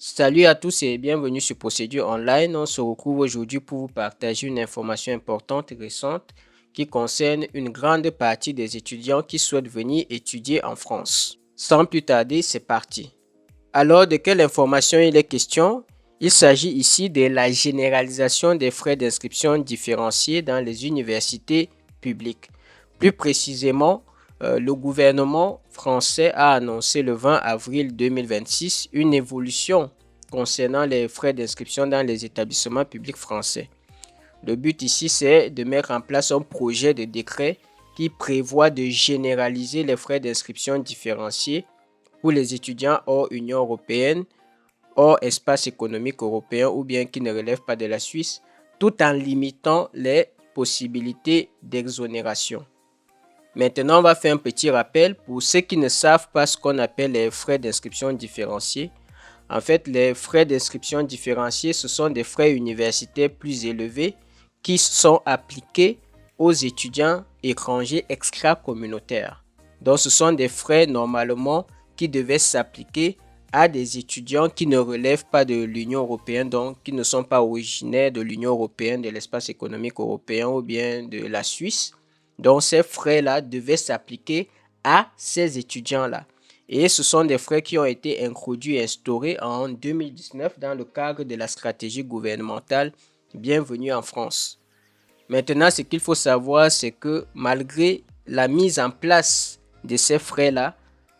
Salut à tous et bienvenue sur Procédure Online. On se retrouve aujourd'hui pour vous partager une information importante et récente qui concerne une grande partie des étudiants qui souhaitent venir étudier en France. Sans plus tarder, c'est parti. Alors, de quelle information il est question? Il s'agit ici de la généralisation des frais d'inscription différenciés dans les universités publiques. Plus précisément, le gouvernement français a annoncé le 20 avril 2026 une évolution concernant les frais d'inscription dans les établissements publics français. Le but ici, c'est de mettre en place un projet de décret qui prévoit de généraliser les frais d'inscription différenciés pour les étudiants hors Union européenne, hors espace économique européen ou bien qui ne relèvent pas de la Suisse, tout en limitant les possibilités d'exonération. Maintenant, on va faire un petit rappel pour ceux qui ne savent pas ce qu'on appelle les frais d'inscription différenciés. En fait, les frais d'inscription différenciés, ce sont des frais universitaires plus élevés qui sont appliqués aux étudiants étrangers extra-communautaires. Donc, ce sont des frais normalement qui devaient s'appliquer à des étudiants qui ne relèvent pas de l'Union européenne, donc qui ne sont pas originaires de l'Union européenne, de l'espace économique européen ou bien de la Suisse. Donc, ces frais-là devaient s'appliquer à ces étudiants-là. Et ce sont des frais qui ont été introduits et instaurés en 2019 dans le cadre de la stratégie gouvernementale Bienvenue en France. Maintenant, ce qu'il faut savoir, c'est que malgré la mise en place de ces frais-là,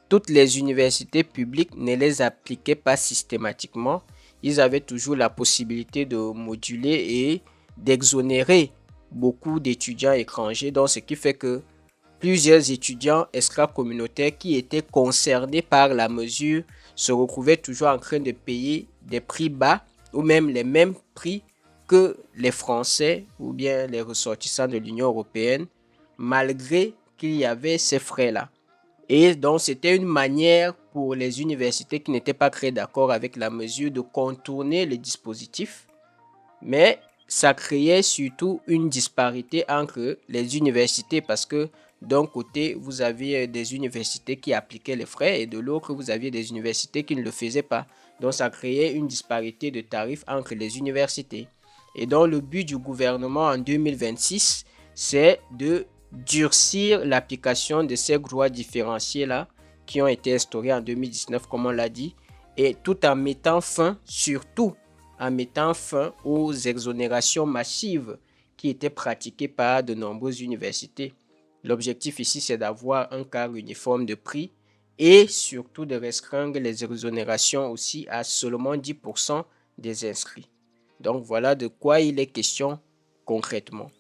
toutes les universités publiques ne les appliquaient pas systématiquement. Ils avaient toujours la possibilité de moduler et d'exonérer beaucoup d'étudiants étrangers. Donc, ce qui fait que plusieurs étudiants extra-communautaires qui étaient concernés par la mesure se retrouvaient toujours en train de payer des prix bas ou même les mêmes prix que les Français ou bien les ressortissants de l'Union européenne, malgré qu'il y avait ces frais-là. Et donc, c'était une manière pour les universités qui n'étaient pas très d'accord avec la mesure de contourner le dispositif, mais ça créait surtout une disparité entre les universités parce que d'un côté, vous aviez des universités qui appliquaient les frais et de l'autre, vous aviez des universités qui ne le faisaient pas. Donc, ça créait une disparité de tarifs entre les universités. Et donc, le but du gouvernement en 2026, c'est de durcir l'application de ces droits différenciés-là qui ont été instaurés en 2019, comme on l'a dit, et tout en mettant fin, surtout en mettant fin aux exonérations massives qui étaient pratiquées par de nombreuses universités. L'objectif ici, c'est d'avoir un cadre uniforme de prix et surtout de restreindre les exonérations aussi à seulement 10% des inscrits. Donc voilà de quoi il est question concrètement.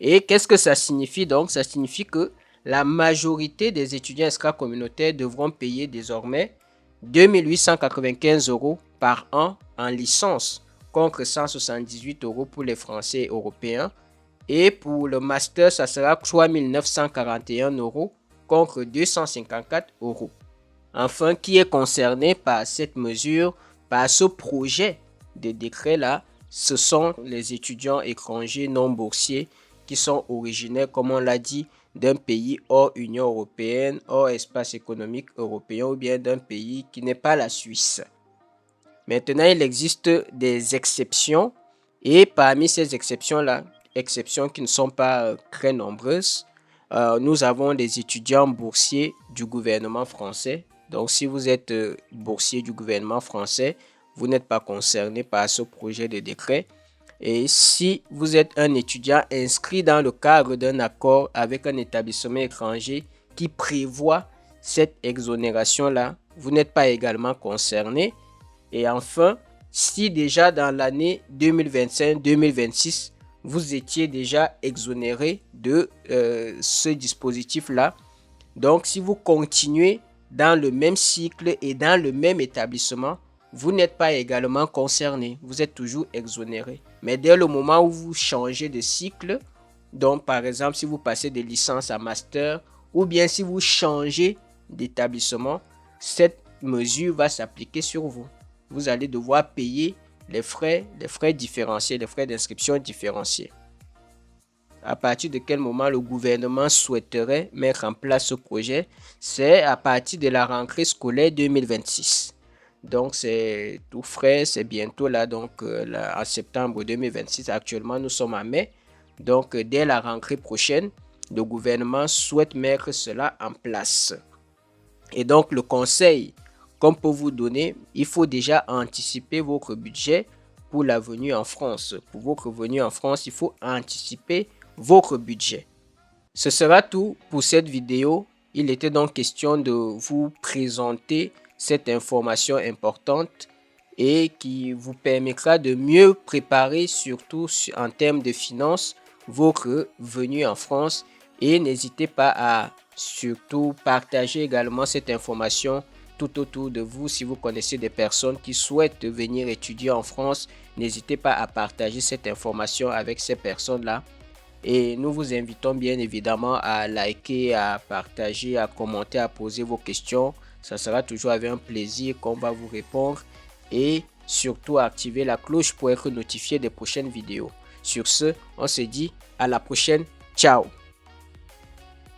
Et qu'est-ce que ça signifie donc? Ça signifie que la majorité des étudiants extra-communautaires devront payer désormais 2 895 € par an en licence contre 178 € pour les Français et Européens. Et pour le master, ça sera 3 941 € contre 254 €. Enfin, qui est concerné par cette mesure, par ce projet de décret-là, ce sont les étudiants étrangers non boursiers qui sont originaires, comme on l'a dit, d'un pays hors Union européenne, hors espace économique européen ou bien d'un pays qui n'est pas la Suisse. Maintenant, il existe des exceptions et parmi ces exceptions-là, exceptions qui ne sont pas très nombreuses, nous avons les étudiants boursiers du gouvernement français. Donc, si vous êtes boursier du gouvernement français, vous n'êtes pas concerné par ce projet de décret. Et si vous êtes un étudiant inscrit dans le cadre d'un accord avec un établissement étranger qui prévoit cette exonération-là, vous n'êtes pas également concerné. Et enfin, si déjà dans l'année 2025-2026, vous étiez déjà exonéré de ce dispositif-là, donc si vous continuez dans le même cycle et dans le même établissement, vous n'êtes pas également concerné, vous êtes toujours exonéré. Mais dès le moment où vous changez de cycle, donc par exemple si vous passez de licence à master ou bien si vous changez d'établissement, cette mesure va s'appliquer sur vous. Vous allez devoir payer les frais différenciés, les frais d'inscription différenciés. À partir de quel moment le gouvernement souhaiterait mettre en place ce projet? C'est à partir de la rentrée scolaire 2026. Donc, c'est tout frais, c'est bientôt là, donc là, en septembre 2026. Actuellement, nous sommes en mai. Donc, dès la rentrée prochaine, le gouvernement souhaite mettre cela en place. Et donc, le conseil qu'on peut vous donner, il faut déjà anticiper votre budget pour la venue en France. Pour votre venue en France, il faut anticiper votre budget. Ce sera tout pour cette vidéo. Il était donc question de vous présenter cette information importante et qui vous permettra de mieux préparer, surtout en termes de finances, votre venue en France. Et n'hésitez pas à surtout partager également cette information tout autour de vous. Si vous connaissez des personnes qui souhaitent venir étudier en France, n'hésitez pas à partager cette information avec ces personnes-là. Et nous vous invitons bien évidemment à liker, à partager, à commenter, à poser vos questions. Ça sera toujours avec un plaisir qu'on va vous répondre. Et surtout à activer la cloche pour être notifié des prochaines vidéos. Sur ce, on se dit à la prochaine. Ciao!